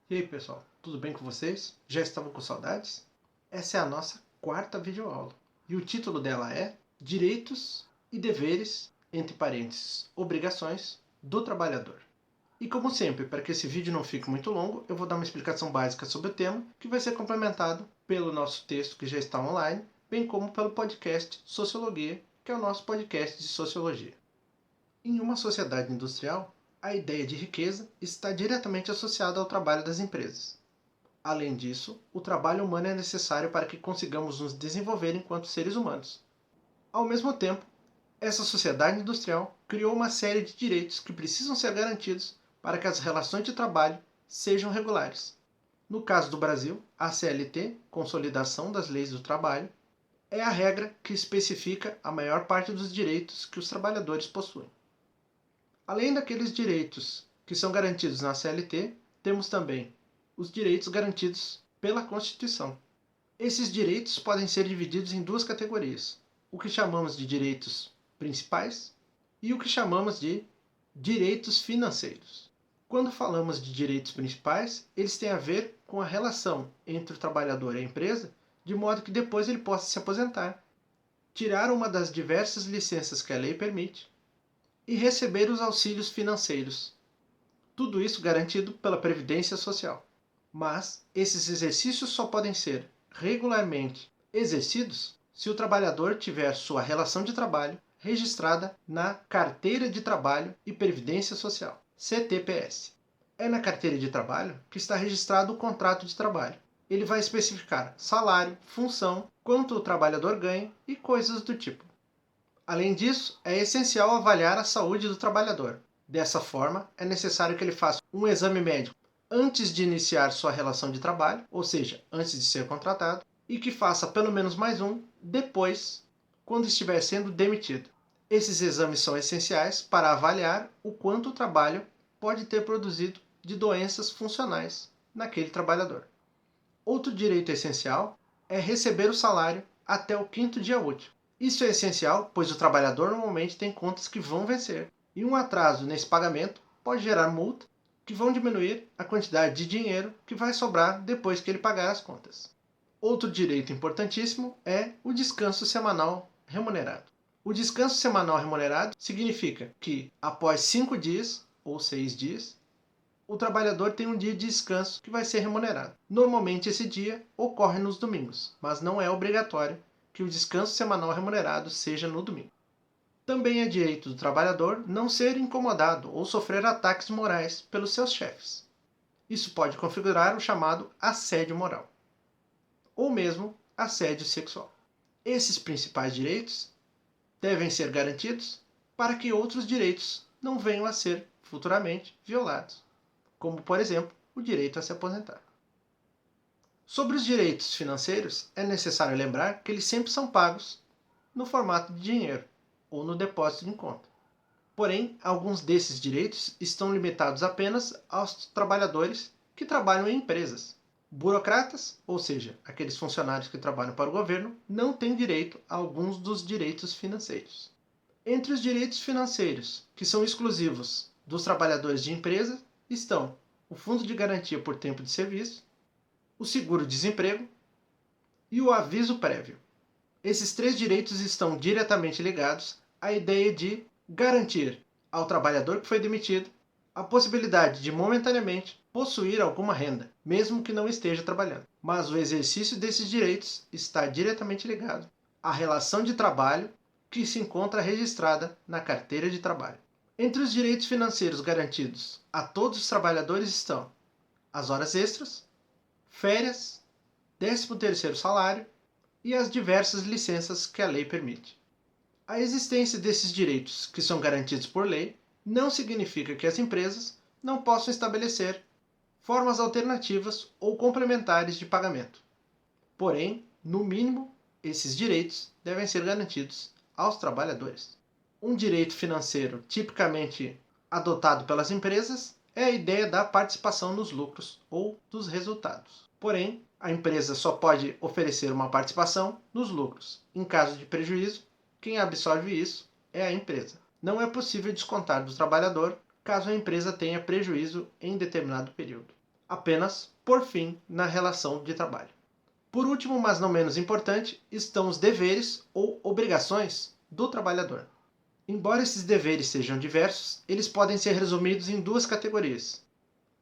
E aí pessoal, tudo bem com vocês? Já estavam com saudades? Essa é a nossa quarta videoaula e o título dela é Direitos e Deveres, entre parênteses, Obrigações, do Trabalhador. E como sempre, para que esse vídeo não fique muito longo, eu vou dar uma explicação básica sobre o tema, que vai ser complementado pelo nosso texto que já está online, bem como pelo podcast Sociologia, que é o nosso podcast de Sociologia. Em uma sociedade industrial, a ideia de riqueza está diretamente associada ao trabalho das empresas. Além disso, o trabalho humano é necessário para que consigamos nos desenvolver enquanto seres humanos. Ao mesmo tempo, essa sociedade industrial criou uma série de direitos que precisam ser garantidos para que as relações de trabalho sejam regulares. No caso do Brasil, a CLT, Consolidação das Leis do Trabalho, é a regra que especifica a maior parte dos direitos que os trabalhadores possuem. Além daqueles direitos que são garantidos na CLT, temos também os direitos garantidos pela Constituição. Esses direitos podem ser divididos em duas categorias: o que chamamos de direitos principais e o que chamamos de direitos financeiros. Quando falamos de direitos principais, eles têm a ver com a relação entre o trabalhador e a empresa, de modo que depois ele possa se aposentar, tirar uma das diversas licenças que a lei permite e receber os auxílios financeiros. Tudo isso garantido pela Previdência Social. Mas esses exercícios só podem ser regularmente exercidos se o trabalhador tiver sua relação de trabalho registrada na Carteira de Trabalho e Previdência Social, CTPS. É na carteira de trabalho que está registrado o contrato de trabalho. Ele vai especificar salário, função, quanto o trabalhador ganha e coisas do tipo. Além disso, é essencial avaliar a saúde do trabalhador. Dessa forma, é necessário que ele faça um exame médico antes de iniciar sua relação de trabalho, ou seja, antes de ser contratado, e que faça pelo menos mais um depois, quando estiver sendo demitido. Esses exames são essenciais para avaliar o quanto o trabalho pode ter produzido de doenças funcionais naquele trabalhador. Outro direito essencial é receber o salário até o 5º dia útil. Isso é essencial, pois o trabalhador normalmente tem contas que vão vencer, e um atraso nesse pagamento pode gerar multa que vão diminuir a quantidade de dinheiro que vai sobrar depois que ele pagar as contas. Outro direito importantíssimo é o descanso semanal remunerado. O descanso semanal remunerado significa que, após 5 dias ou 6 dias, o trabalhador tem um dia de descanso que vai ser remunerado. Normalmente esse dia ocorre nos domingos, mas não é obrigatório que o descanso semanal remunerado seja no domingo. Também é direito do trabalhador não ser incomodado ou sofrer ataques morais pelos seus chefes. Isso pode configurar o chamado assédio moral, ou mesmo assédio sexual. Esses principais direitos devem ser garantidos para que outros direitos não venham a ser futuramente violados, como, por exemplo, o direito a se aposentar. Sobre os direitos financeiros, é necessário lembrar que eles sempre são pagos no formato de dinheiro ou no depósito em conta. Porém, alguns desses direitos estão limitados apenas aos trabalhadores que trabalham em empresas. Burocratas, ou seja, aqueles funcionários que trabalham para o governo, não têm direito a alguns dos direitos financeiros. Entre os direitos financeiros que são exclusivos dos trabalhadores de empresa estão o Fundo de Garantia por Tempo de Serviço, o seguro-desemprego e o aviso prévio. Esses 3 direitos estão diretamente ligados à ideia de garantir ao trabalhador que foi demitido a possibilidade de momentaneamente possuir alguma renda, mesmo que não esteja trabalhando. Mas o exercício desses direitos está diretamente ligado à relação de trabalho que se encontra registrada na carteira de trabalho. Entre os direitos financeiros garantidos a todos os trabalhadores estão as horas extras, férias, 13º salário e as diversas licenças que a lei permite. A existência desses direitos, que são garantidos por lei, não significa que as empresas não possam estabelecer formas alternativas ou complementares de pagamento. Porém, no mínimo, esses direitos devem ser garantidos aos trabalhadores. Um direito financeiro tipicamente adotado pelas empresas é a ideia da participação nos lucros ou dos resultados. Porém, a empresa só pode oferecer uma participação nos lucros. Em caso de prejuízo, quem absorve isso é a empresa. Não é possível descontar do trabalhador caso a empresa tenha prejuízo em determinado período. apenas por fim na relação de trabalho. Por último, mas não menos importante, estão os deveres ou obrigações do trabalhador. Embora esses deveres sejam diversos, eles podem ser resumidos em duas categorias.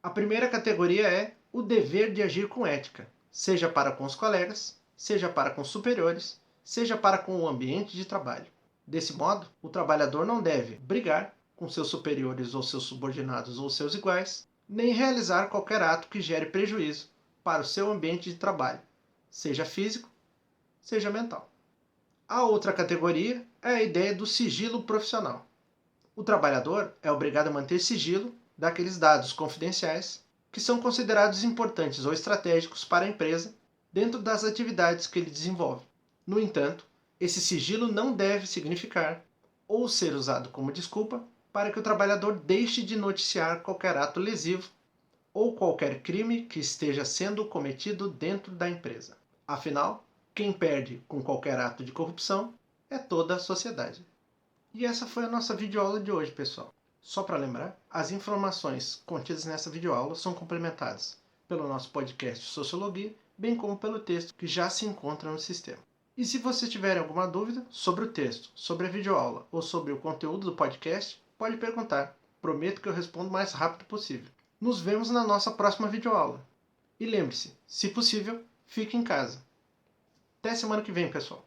A primeira categoria é o dever de agir com ética, seja para com os colegas, seja para com os superiores, seja para com o ambiente de trabalho. Desse modo, o trabalhador não deve brigar com seus superiores ou seus subordinados ou seus iguais, nem realizar qualquer ato que gere prejuízo para o seu ambiente de trabalho, seja físico, seja mental. A outra categoria é a ideia do sigilo profissional. O trabalhador é obrigado a manter sigilo daqueles dados confidenciais que são considerados importantes ou estratégicos para a empresa dentro das atividades que ele desenvolve. No entanto, esse sigilo não deve significar ou ser usado como desculpa para que o trabalhador deixe de noticiar qualquer ato lesivo ou qualquer crime que esteja sendo cometido dentro da empresa. Afinal, quem perde com qualquer ato de corrupção é toda a sociedade. E essa foi a nossa videoaula de hoje, pessoal. Só para lembrar, as informações contidas nessa videoaula são complementadas pelo nosso podcast Sociologia, bem como pelo texto que já se encontra no sistema. E se você tiver alguma dúvida sobre o texto, sobre a videoaula ou sobre o conteúdo do podcast, pode perguntar. Prometo que eu respondo o mais rápido possível. Nos vemos na nossa próxima videoaula. E lembre-se, se possível, fique em casa. Até semana que vem, pessoal.